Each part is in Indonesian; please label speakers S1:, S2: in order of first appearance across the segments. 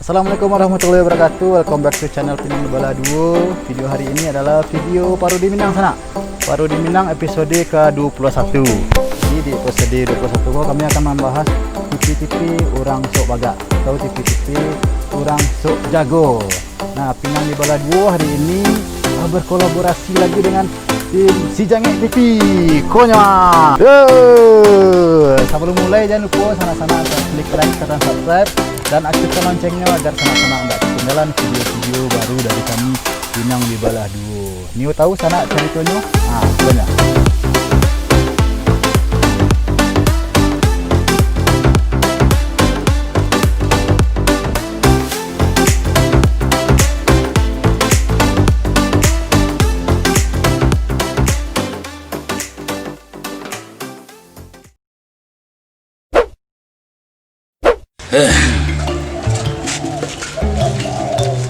S1: Assalamualaikum warahmatullahi wabarakatuh. Welcome back to channel Pinang di Bala Duo. Video hari ini adalah video Paru di Minang sana. Paru di Minang episode ke-21. Jadi di episode 21 kami akan membahas tipi-tipi orang sok baga atau tipi-tipi orang sok jago. Nah, Pinang di Bala Duo hari ini berkolaborasi lagi dengan tim Si Jange TV. Konya. Sebelum mulai jangan lupa sana-sana klik like dan subscribe dan aktifkan loncengnya agar sana-sana tidak ketinggalan video-video baru dari kami Pinang di Bala Duo. Niu tahu sana ceritanya? Ah, banyak.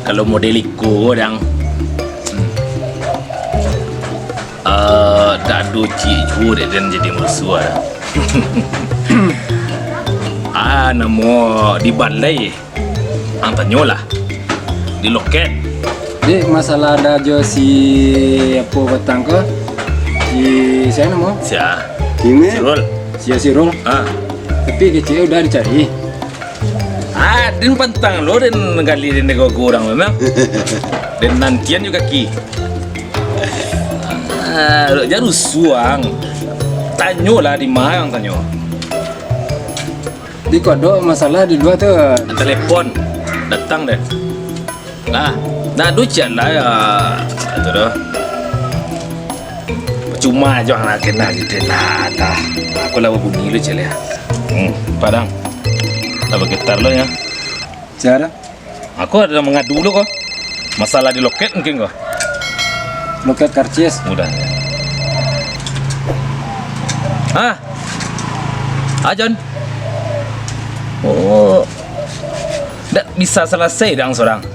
S2: Kalau model iko dang dadu cicu dan jadi musuh namo di balai antanyola di loket
S3: di masalah ada jo si apa batang ko si saya namo
S2: sia
S3: Sirul
S2: sirul
S3: Sirul tapi kecil udah dicari
S2: din pantang lo dan gali dan nego kurang memang dan nantian juga ki jaru suang tanyo lah di mana yang tanyo
S3: di kodok masalah di dua tuh
S2: telepon datang deh nah duit lah ya itu doh cuma aja nak kena gitu lah aku lah bunyi lu cile padang lah bergetar lo ya
S3: cara
S2: aku ada mengadu lo kok masalah di loket mungkin kok
S3: loket karcis
S2: mudah Ajon nggak bisa selesai dang seorang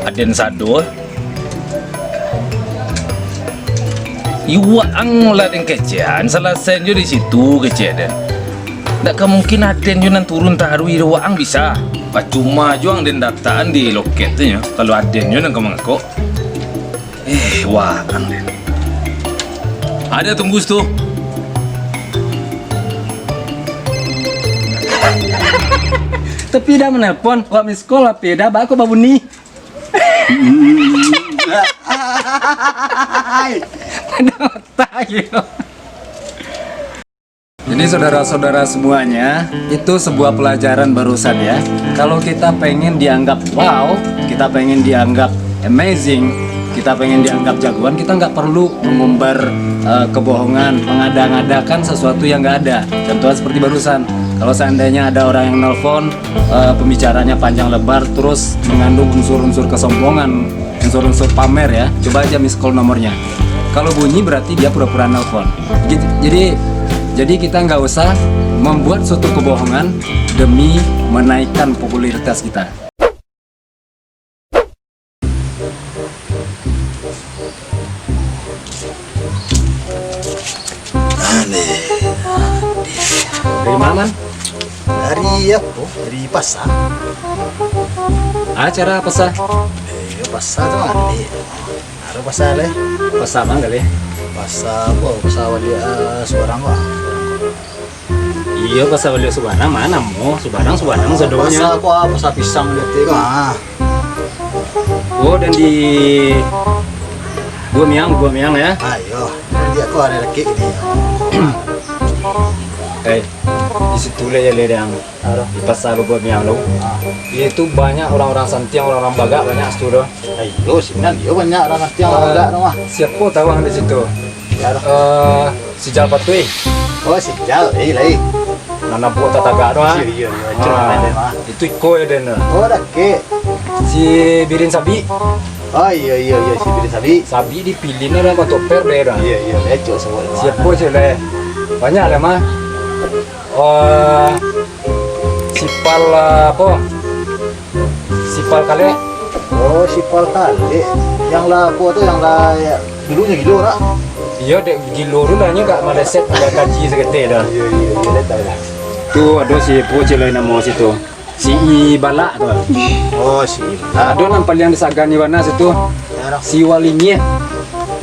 S2: aden sado iwa anglah yang kecian selesai juga di situ kecian nggak kemungkinan aden juga turun taruh iruang bisa cuma juang den dataan di loketnya kalau aden juga nang mengaku wah den ada tunggu tuh
S3: tapi dah menelpon wak miss call apa dah aku babu ni ada otak gitu. Jadi saudara-saudara semuanya, itu sebuah pelajaran barusan ya. Kalau kita pengen dianggap wow, kita pengen dianggap amazing, kita pengen dianggap jagoan, kita nggak perlu mengumbar kebohongan, mengada-ngadakan sesuatu yang nggak ada. Contohnya seperti barusan, kalau seandainya ada orang yang nelpon, pembicaranya panjang lebar, terus mengandung unsur-unsur kesombongan, unsur-unsur pamer ya. Coba aja miss call nomornya. Kalau bunyi berarti dia pura-pura nelpon. Jadi kita nggak usah membuat suatu kebohongan demi menaikkan popularitas kita. Dari mana?
S1: Dari apa? Dari pasar.
S3: Acara pasar?
S1: Pasar tu kan? Ada pasar leh.
S3: Pasar mana kali?
S1: Pasar apa? Pasar wali seorang wah.
S3: Iya pasar beliau Subana mana mo Subana sedonya.
S1: Pasar apa? Pasar pisang gitu kan?
S3: Oh dan di Gua miang ya.
S1: Ayo, dia kok ada lagi ini.
S3: Di situ ya yang di pasar Gua miang lo. Itu banyak orang-orang santiang, orang-orang baga banyak situ doh.
S1: Ayo, sebenarnya dia banyak orang santiang orang baga doh mah.
S3: Siapa tahu yang di situ? Si Jal Patui.
S1: Oh, si Jal, lagi.
S3: Nana buat tataga doh.
S1: Iya, cuma
S3: itu iko ya dena.
S1: Oh, lagi.
S3: Si Birin Sabi.
S1: Oh iya si Birin
S3: Sabi dipilih nih apa toper daerah.
S1: Iya lecok semua.
S3: Siapa cile? Banyak lah mah. Sipal apa? Sipal kale.
S1: Oh sipal kale. Yang lah apa tuh yang lah ya, dulunya gitu lah.
S3: Iya dek gilo dulu nya gak maleset ada kaji segede dah.
S1: Iya tahu lah.
S3: Tuh ada si po cile nama situ. Si Bala tuh.
S1: Oh, sila.
S3: Ada yang paling disagani warna situ. Si Walinya.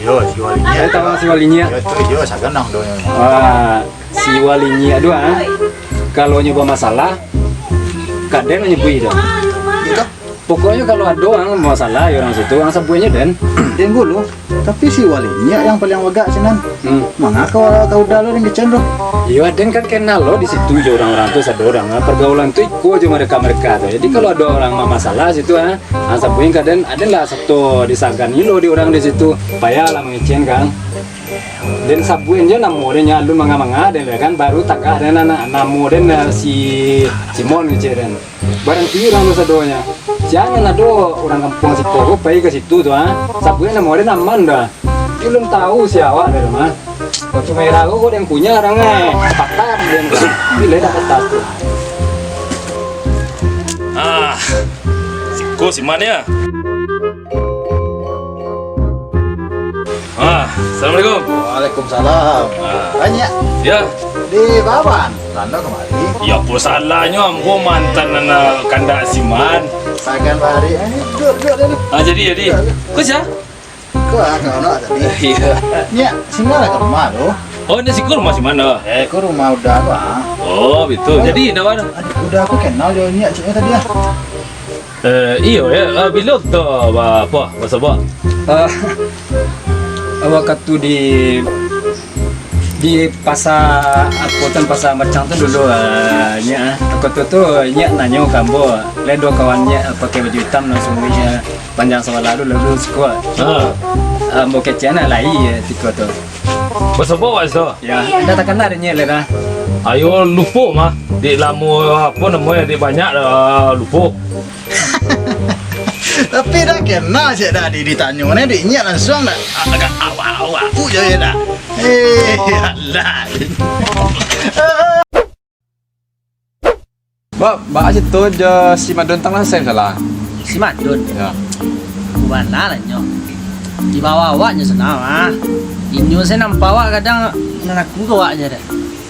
S1: Yo, si walinya.
S3: Saya tahu si Walinya.
S1: Yo, itu yo saganang do.
S3: Si Walinya aduh kalau nyoba masalah kadang nyebui dah. Pokoknya kalau ada orang masalah ya orang situ orang sabunya dan
S1: Yang gulu. Tapi si walinya yang paling wagak sinan. Mana kau dah lo yang kecen do.
S3: iya dan kan kenal lo di situ aja orang-orang tuh ada orang pergaulan tuh ikut aja mereka tuh. Jadi kalau ada orang masalah situ orang sabunya kadang ada lah satu disagani lo di orang di situ. Payah lah mengecen kan. Dan sabuin aja namu dia nyalun manga-manga dan kan baru tak ada namu dan si Simon ngecen. Barang tirang dosa doanya. Jangan ada orang kampung situ, kok pergi ke situ tuh sabunya namu dia naman dah. Dia belum tahu siapa dari mana. Kau cuma ragu kok yang punya orangnya patah dia kan. Bila dapat tas tuh.
S2: Siko si mana ya? Assalamualaikum.
S1: Waalaikumsalam. Banyak
S2: Ya,
S1: di Baban. Tanda kemari.
S2: ya apa salahnya ambo mantan anak kanda Siman.
S1: Sagan hari ini duduk.
S2: Jadi. Kau siapa?
S1: Kau nak tadi.
S2: Iya.
S1: Nya, singgah ke rumah lo.
S2: Oh, ini si Kur masih mana?
S1: Kau rumah udah bang.
S2: Oh, betul. Jadi, nak mana?
S1: Udah aku kenal dia Nya ciknya tadi ya.
S2: Iyo ya, bila tu apa? Masa apa?
S3: Awak tu di pasar angkutan pasar Mercang tu dulu nya aku tu nya nanya kambo ledo kawannya pakai baju hitam langsung nya panjang sama lalu sekuat mau kecana lai tiko tu
S2: Masa apa masa?
S3: ya anda tak kenal nya lera
S2: Ayo lupa mah. Di lamu apa namanya di banyak lupa.
S1: Tapi dah kenal sih dah ditanya ni dia Nya langsung dah agak awal je ya dah. Allah.
S4: Ba situ je si Madun tang lah saya salah.
S5: Si Madun,
S4: Ya.
S5: mana lah nyo? Di bawah awaknya senang ah. Inyo saya nampak awak kadang menaku ke awaknya dah.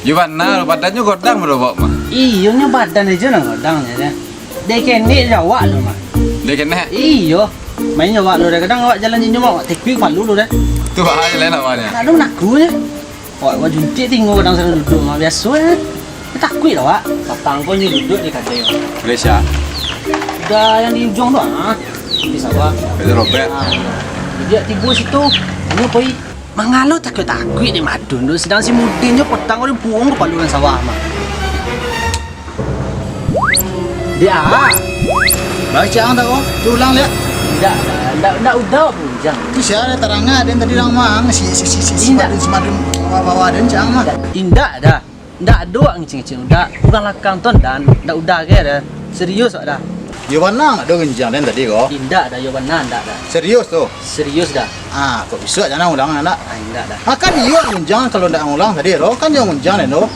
S4: Yuwana badannya godang bro Bok mah.
S5: Iyo nya badan aja nang godangnya dah. Dia kene awak lu mah.
S4: Dia kena
S5: Iyo, mainnya awak lu dah kadang awak jalan inyo mau teknik palu lu dah.
S4: tu bahaya lain awalnya.
S5: Tak ada menaku je. Awak juntik tinggal kadang sana duduk mah biasa ya. Takut lah awak. Patang pun dia duduk di kaca.
S4: Malaysia.
S5: Dah yang di ujung tu ah. Di sawah.
S4: Pedro Robert.
S5: Dia tiba situ. Ini poi mangalo takut di Madun tu sedang si mudinnya petang orang buang ke paluran sawah mah. Dia
S1: Baca ang tahu. Tulang lihat.
S5: tidak udah pun jangan.
S1: Tu siapa terangnya dan tadi lang mang si Madun bawa dan cang mah.
S5: Indah dah. Ndak ada orang ngecing-ngecing. Ndak kurang lakang ton dan ndak udah ke dah. Serius dah.
S1: Yo mana ada genjang dan tadi kok.
S5: Indah dah yo benar ndak dah.
S1: Serius tu.
S5: Serius dah.
S1: Kok bisa jangan ulang anak.
S5: Indah dah.
S1: Kan dia genjang kalau ndak ulang tadi lo kan dia genjang lo.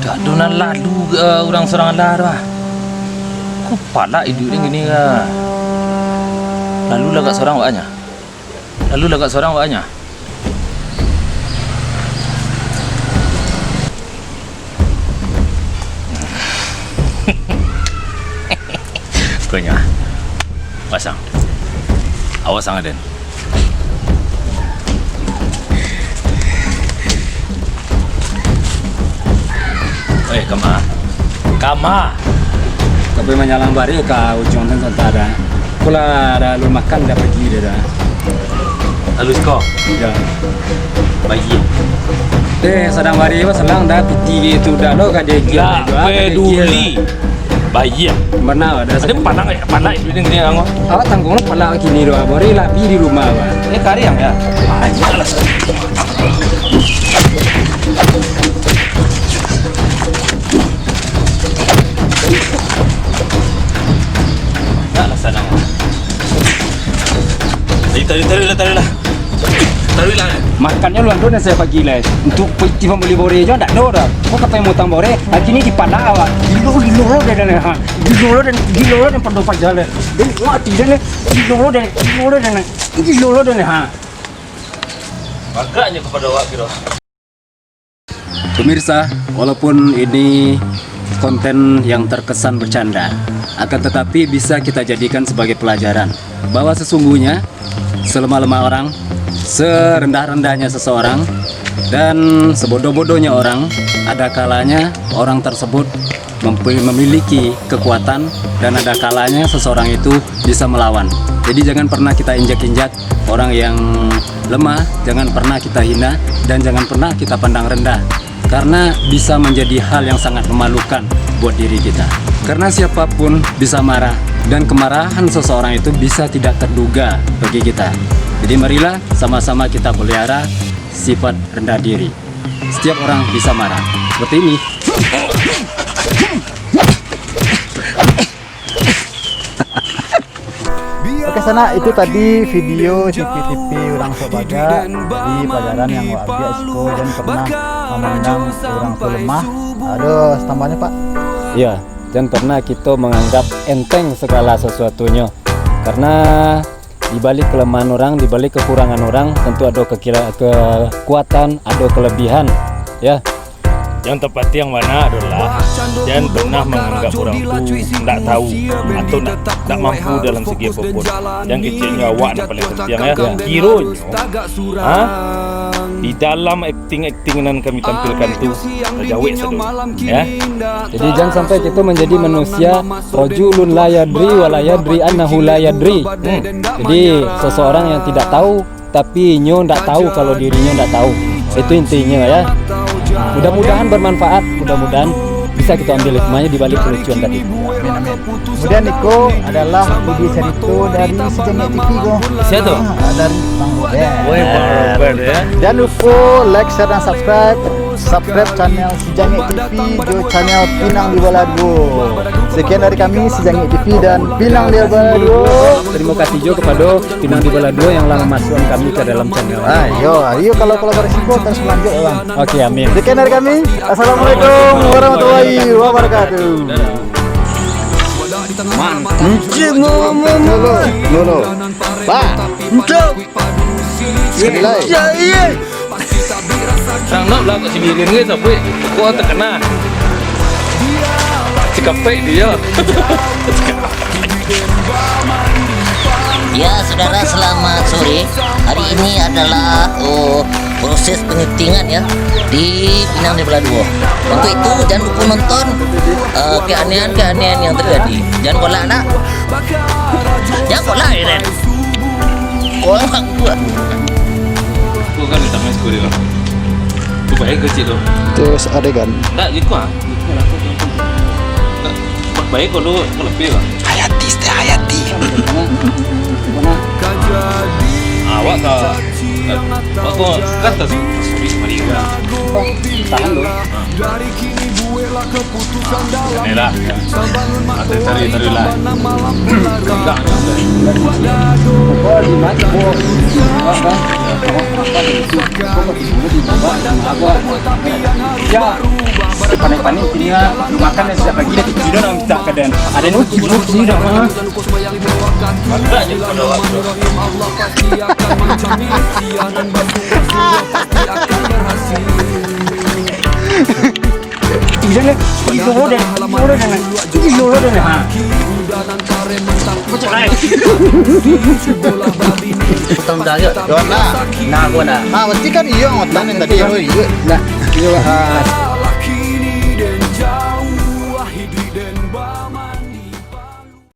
S2: Tak donan lalu orang seorang lah dah. Kok pala hidup ni gini lah. Lalu lah kat seorang waknya. Punya. Pasang. Awas sangat den. Kama.
S3: tapi menyalang bari ke ujung dan ada pula ada lu makan dah pergi dia dah
S2: Lalu kau.
S3: ya
S2: Baik.
S3: deh sedang bari apa selang dah piti gitu dah lo kan dia
S2: Tak peduli. Baik.
S3: benar ada
S2: Ada pandang hidup ni gini anggo.
S3: awak tanggung lo pala kini doa bari lapi di rumah awak
S2: Ini kari yang ya. Banyak lah. Tarik lah.
S3: makannya luang dan saya pagi lah untuk piti membeli bore aja tak ada dah kok kata mau tambah bore kini di pada awak gilo dan pada pajal dan mati dan gilo dan ha
S2: Makanya kepada awak kira.
S3: Pemirsa, walaupun ini konten yang terkesan bercanda, akan tetapi bisa kita jadikan sebagai pelajaran bahwa sesungguhnya selemah-lemah orang, serendah-rendahnya seseorang, dan sebodoh-bodohnya orang, ada kalanya orang tersebut memiliki kekuatan dan ada kalanya seseorang itu bisa melawan. Jadi jangan pernah kita injak-injak orang yang lemah, jangan pernah kita hina, dan jangan pernah kita pandang rendah, karena bisa menjadi hal yang sangat memalukan buat diri kita. Karena siapapun bisa marah, dan kemarahan seseorang itu bisa tidak terduga bagi kita. Jadi marilah sama-sama kita pelihara sifat rendah diri. Setiap orang bisa marah seperti ini.
S1: Oke sana, itu tadi video tipi-tipi orang Sobaga di pelajaran yang Wabi Esko dan pernah memandang orang itu lemah. Aduh, tambahnya Pak.
S3: Iya, dan pernah kita menganggap enteng segala sesuatunya. Karena di balik kelemahan orang, di balik kekurangan orang, tentu ada kekuatan, ada kelebihan, ya.
S6: Yang tepat yang mana adalah jangan pernah menganggap orang itu tidak tahu atau tidak mampu dalam segi apapun. Yang kecilnya awak yang paling penting ya. Kironya, di dalam acting yang kami tampilkan itu terjawab sedul, ya.
S3: Jadi jangan sampai kita menjadi manusia rajulun la yadri wa la yadri annahu la yadri. Jadi seseorang yang tidak tahu tapi nyo tidak tahu kalau dirinya tidak tahu. Itu intinya ya. Mudah-mudahan bermanfaat, mudah-mudahan bisa kita ambil hikmahnya di balik kelucuan tadi.
S1: Amin, amin. Kemudian Niko adalah video cerita dari Sejanyak TV go.
S6: Siapa tuh?
S1: Dari Bang Robert.
S6: Woi, Bang Robert ya.
S1: Jangan lupa like, share, dan subscribe channel Sejanyak TV di channel Pinang di Balado. Sekian dari kami Sejanyak TV dan Pinang di Balado.
S3: Terima kasih juga kepada Pinang di Balado yang telah memasukkan kami ke dalam channel.
S1: Ayo kalau kolaborasi kok terus lanjut ya Bang.
S3: Oke, amin.
S1: Sekian dari kami. Assalamualaikum warahmatullahi wabarakatuh. Lolo. Pak. Sekali lagi.
S2: Sang nak lah kat Sibirin ke sampai kau terkena. Cikapai dia.
S7: Ya saudara, selamat sore. Hari ini adalah proses penyetingan ya di Pinang di Balado. Untuk itu jangan lupa nonton keanehan-keanehan yang terjadi. Jangan kolak nak. Jangan kolak Ren. Kolak gua.
S2: Kau kan letak main skor dia. Tu baik kecil tu.
S1: Terus adegan.
S2: Tak gitu ah. Baik kalau lebih lah.
S7: Hayati, Hayati.
S2: Awak tak. Aku kata sorry mari.
S3: Tahan dulu.
S2: Ini lah. Ada tari lah. Enggak.
S3: Panik-panik ini makan yang sudah pagi dari kilo nak minta keadaan. Ada nuki dah mah.
S2: Ada je pada waktu.
S5: Utang dah ya.
S1: Dona.
S5: Nah, gua nah.
S1: Mesti kan iya ngotan yang tadi yang iya.
S3: Nah, iya.